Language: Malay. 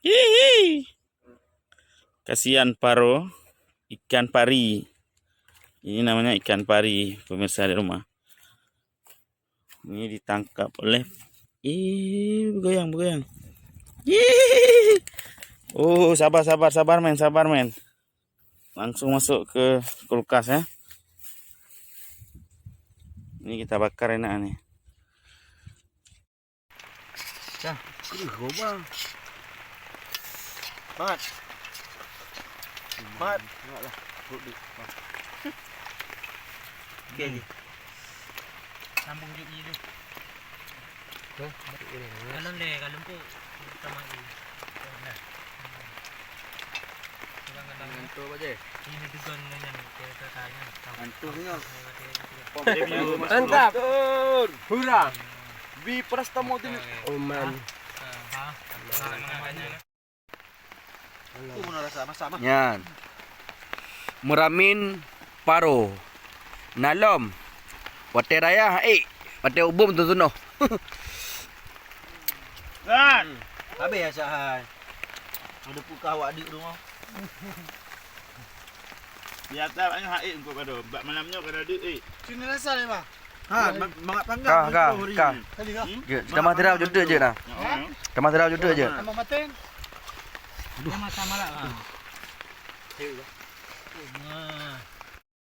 Hihi. Kasihan paro, ikan pari. Ini namanya ikan pari, pemirsa di rumah. Ini ditangkap oleh bergoyang. Hihi. Oh, sabar men. Langsung masuk ke kulkas ya. Ini kita bakar enak nih. Dah, gobang. Mat. Lah. Okey je. Sambung juk ni tu. Ke? Kalau empuk pertama ni. Dah. Ngantuk aja. Ini dugan dengan kereta tanya. Ngantuknya. Mantap. Hurrah. Bi Prastamo din. Oman. Sama-sama. Yan. Meramin paro. Nalom. Wate raya wate ubum tu noh. Kan. Habis ya sahai. Ada puka awak adik rumah. Biasa banyak haik engkau pada. Bak malamnya kada ada Sini rasa ni bang. Ha, mangat panggang. Kah. Tadi kah? Kamar tirau jodoh je nah. Kamar tirau jodoh je. Tambah maten. Sama lah. Hei. Nah.